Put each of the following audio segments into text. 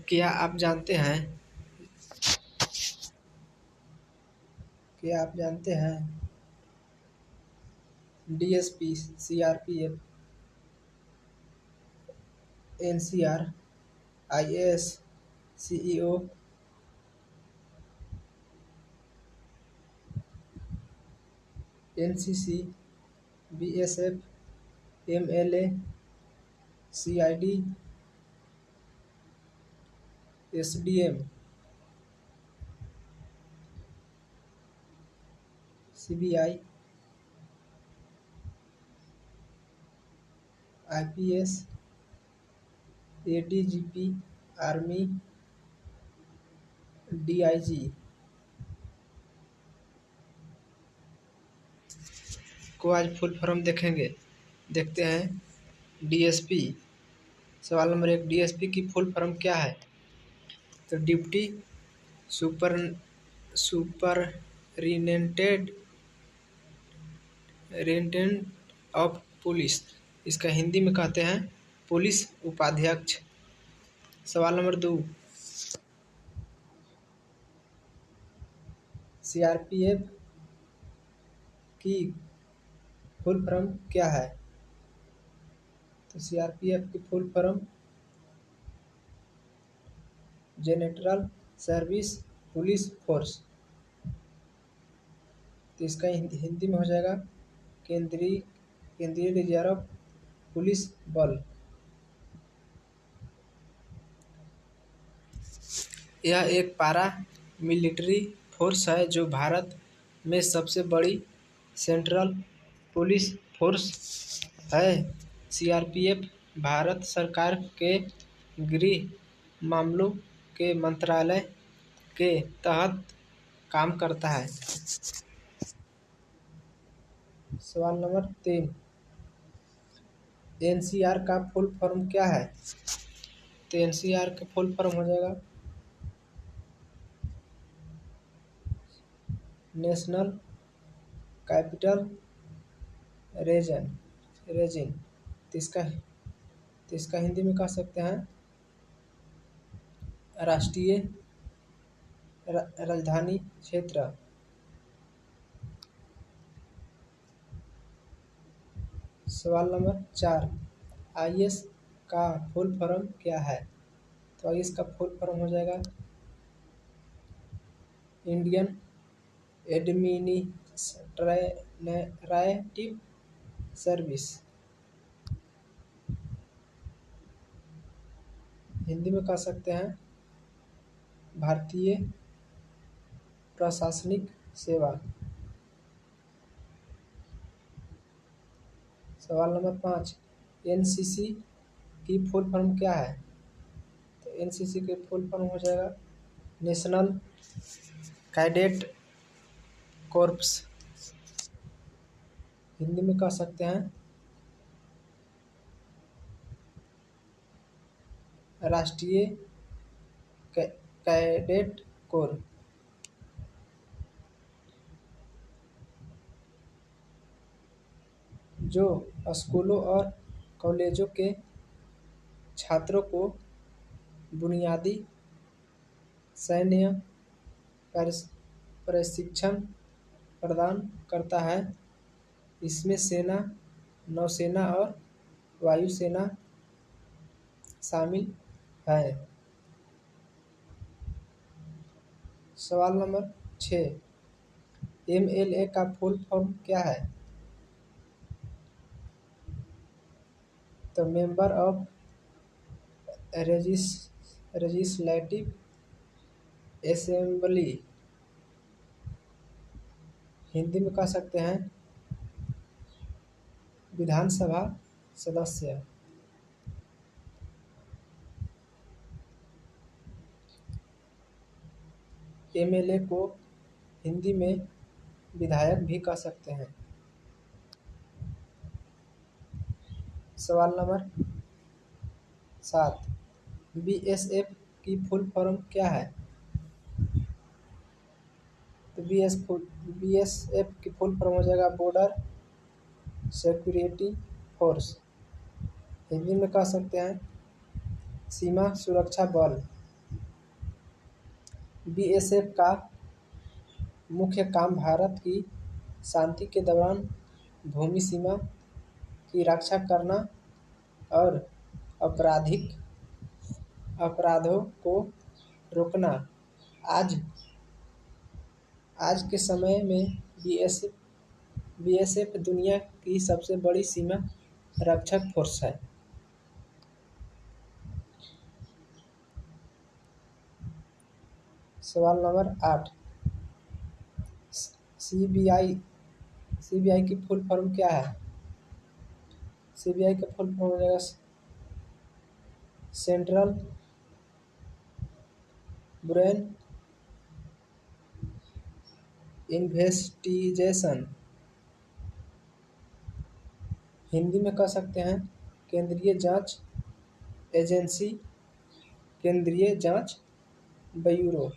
क्या आप जानते हैं क्या आप जानते हैं DSP, CRPF, NCR, IAS, CEO, NCC, BSF, MLA, CID, SDM, CBI, IPS, ADGP, army, DIG को आज फुल फॉर्म देखेंगे। देखते हैं डीएसपी। सवाल नंबर 1, डीएसपी की फुल फॉर्म क्या है? तो deputy super superintendent of police, इसका हिंदी में कहते हैं पुलिस उपाध्यक्ष। सवाल नंबर 2, सीआरपीएफ की फुल फॉर्म क्या है? तो सीआरपीएफ की full form general service police force, तो इसका हिंदी में हो जाएगा केंद्रीय रिजर्व पुलिस बल। यह एक पारा मिलिट्री फोर्स है जो भारत में सबसे बड़ी सेंट्रल पुलिस फोर्स है। सीआरपीएफ भारत सरकार के गृह मामलों के मंत्रालय के तहत काम करता है। सवाल नंबर 3, एनसीआर का फुल फॉर्म क्या है? तो एनसीआर का फुल फॉर्म हो जाएगा नेशनल कैपिटल रीजन, तो इसका हिंदी में कह सकते हैं राष्ट्रीय राजधानी क्षेत्र। सवाल नंबर 4, आईएएस का फुल फॉर्म क्या है? तो आईएएस का फुल फॉर्म हो जाएगा इंडियन एडमिनिस्ट्रेटिव सर्विस, हिंदी में कह सकते हैं भारतीय प्रशासनिक सेवा। सवाल नंबर 5, एनसीसी की फुल फॉर्म क्या है? तो एनसीसी की फुल फॉर्म हो जाएगा नेशनल कैडेट कॉर्प्स, हिंदी में कह सकते हैं राष्ट्रीय कैडेट कोर। जो स्कूलों और कॉलेजों के छात्रों को बुनियादी सैन्य प्रशिक्षण प्रदान करता है। इसमें सेना, नौसेना और वायुसेना शामिल है। सवाल नंबर 6, एमएलए का फुल फॉर्म क्या है? तो member of legislative assembly, Hindi में कह सकते हैं विधानसभा सदस्य। एमएलए को हिंदी में विधायक भी कह सकते हैं। सवाल नंबर 7, बीएसएफ की फुल फॉर्म क्या है? तो बीएसएफ की फुल फॉर्म हो जाएगा बॉर्डर सिक्योरिटी फोर्स, हिंदी में कह सकते हैं सीमा सुरक्षा बल। बीएसएफ का मुख्य काम भारत की शांति के दौरान भूमि सीमा की रक्षा करना और आपराधिक अपराधों को रोकना। आज आज के समय में बीएसएफ दुनिया की सबसे बड़ी सीमा रक्षक फोर्स है। सवाल नंबर 8, सीबीआई की फुल फॉर्म क्या है? सीबीआई का फुल फॉर्म हो जाएगा सेंट्रल ब्यूरो इन्वेस्टिगेशन। हिंदी में कह सकते हैं केंद्रीय जांच एजेंसी, केंद्रीय जांच ब्यूरो।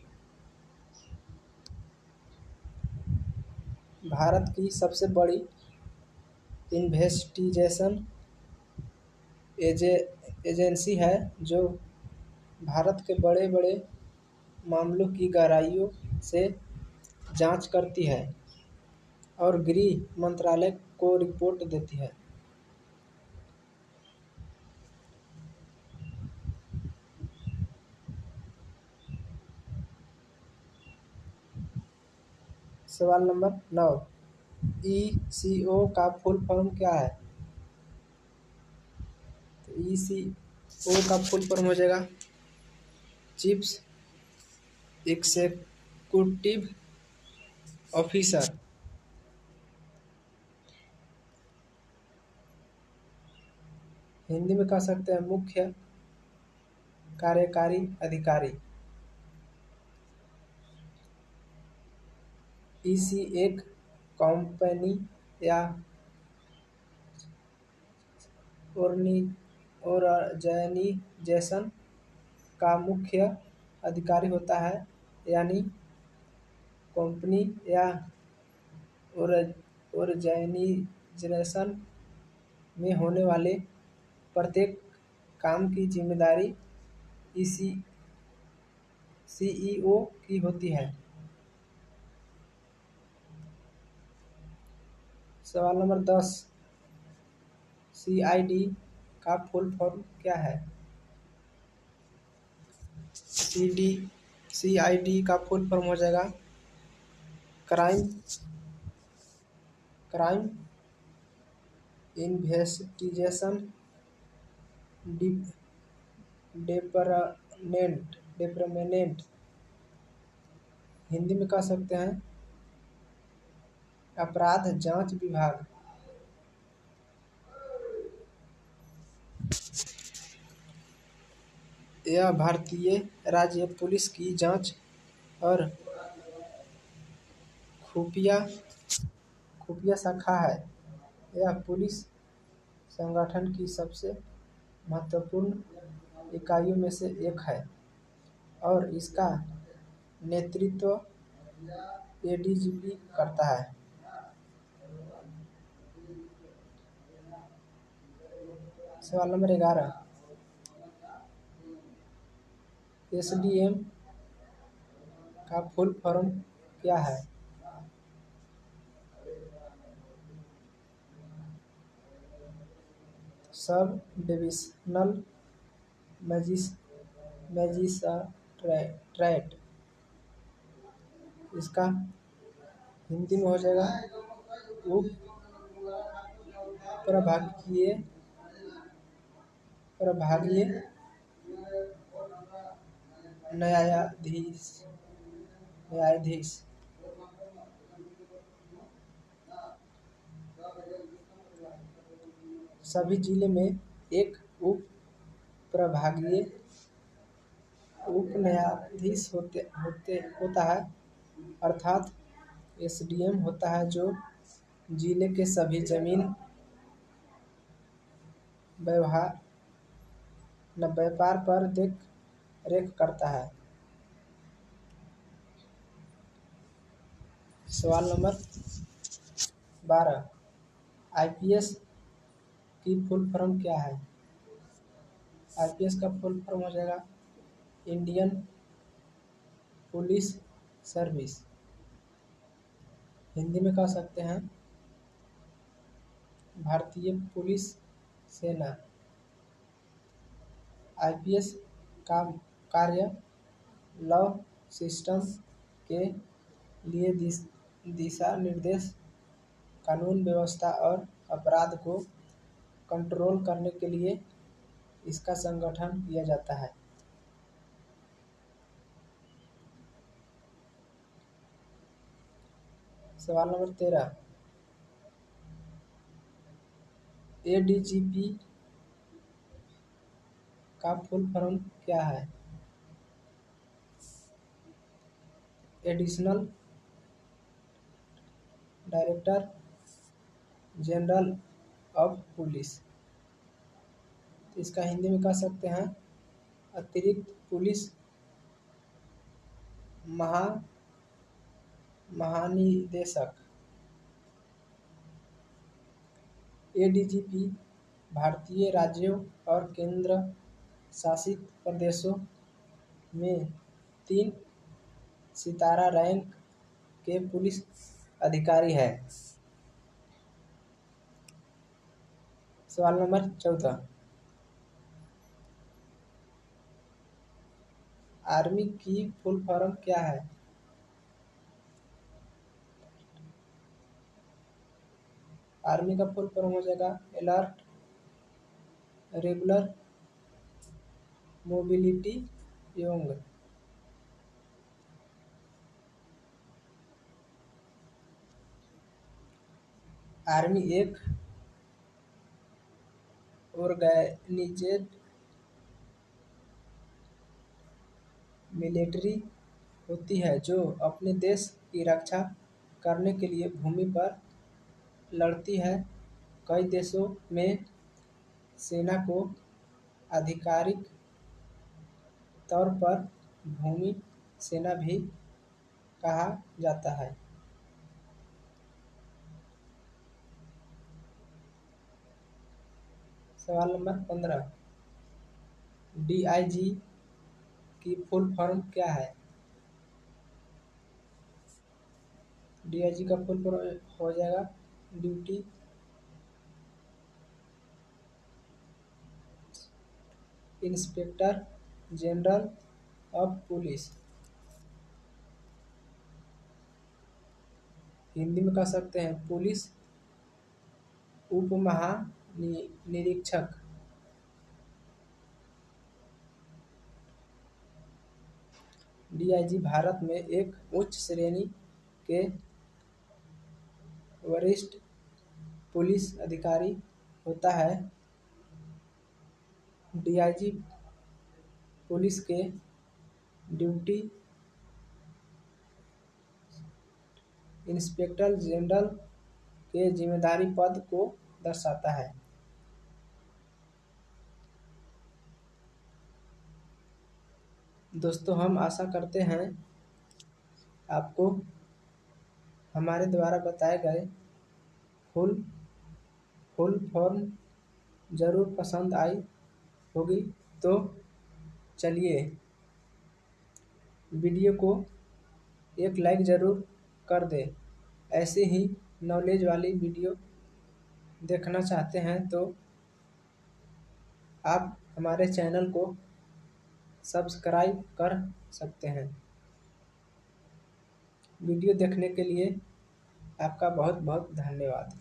भारत की सबसे बड़ी इन्वेस्टिगेशन एजेंसी है जो भारत के बड़े बड़े मामलों की गहराइयों से जांच करती है और गृह मंत्रालय को रिपोर्ट देती है। सवाल नंबर 9, ईसीओ का फुल फॉर्म क्या है? तो ईसीओ का फुल फॉर्म हो जाएगा चीफ एग्जीक्यूटिव ऑफिसर। हिंदी में कह सकते हैं मुख्य कार्यकारी अधिकारी। ईसी एक कंपनी या ऑर्गेनाइजेशन का मुख्य अधिकारी होता है, यानी कंपनी या ऑर्गेनाइजेशन में होने वाले प्रत्येक काम की जिम्मेदारी सीईओ की होती है। सवाल नंबर 10, सीआईडी का फुल फॉर्म क्या है? सीआईडी का फुल फॉर्म हो जाएगा क्राइम इन्वेस्टिगेशन डिपार्टमेंट। हिंदी में कह सकते हैं अपराध जांच विभाग। यह भारतीय राज्य पुलिस की जांच और खुफिया शाखा है। यह पुलिस संगठन की सबसे महत्वपूर्ण इकाइयों में से एक है और इसका नेतृत्व एडीजीपी करता है। सवाल नंबर 11, एसडीएम का फुल फॉर्म क्या है? Sub divisional magistrate. इसका हिंदी में हो जाएगा उप प्रभागीय न्यायाधीश। सभी जिले में एक उप प्रभागीय उप न्यायाधीश होता है, अर्थात एसडीएम होता है जो जिले के सभी जमीन व्यापार पर देख रेख करता है। सवाल नंबर 12, आईपीएस की फुल फॉर्म क्या है? आईपीएस का फुल फॉर्म हो जाएगा इंडियन पुलिस सर्विस। हिंदी में कह सकते हैं भारतीय पुलिस सेना। आईपीएस का कार्य लॉ सिस्टम के लिए दिशा निर्देश, कानून व्यवस्था और अपराध को कंट्रोल करने के लिए इसका संगठन किया जाता है। सवाल नंबर 13, एडीजीपी का फुल फॉर्म क्या है? Additional director general of police. इसका हिंदी में कह सकते हैं अतिरिक्त पुलिस महानिदेशक। एडीजीपी भारतीय राज्यों और केंद्र शासित प्रदेशों में 3 सितारा रैंक के पुलिस अधिकारी है। सवाल नंबर 14, आर्मी की फुल फॉर्म क्या है? आर्मी का फुल फॉर्म हो जाएगा alert regular mobility unit. Army एक ऑर्गेनाइज्ड मिलिट्री होती है जो अपने देश की रक्षा करने के लिए भूमि पर लड़ती है। कई देशों में सेना को आधिकारिक तौर पर भूमि सेना भी कहा जाता है। सवाल नंबर 15, डीआईजी की फुल फॉर्म क्या है? डीआईजी का फुल फॉर्म हो जाएगा duty inspector general of police. Hindi में कह सकते हैं पुलिस उप महानिरीक्षक। डीआईजी भारत में एक उच्च श्रेणी के वरिष्ठ पुलिस अधिकारी होता है। डीआईजी पुलिस के ड्यूटी इंस्पेक्टर जनरल के जिम्मेदारी पद को दर्शाता है। दोस्तों, हम आशा करते हैं आपको हमारे द्वारा बताए गए फुल फॉर्म ज़रूर पसंद आई होगी। तो चलिए वीडियो को एक लाइक ज़रूर कर दें। ऐसे ही नॉलेज वाली वीडियो देखना चाहते हैं तो आप हमारे चैनल को सब्सक्राइब कर सकते हैं। वीडियो देखने के लिए आपका बहुत बहुत धन्यवाद।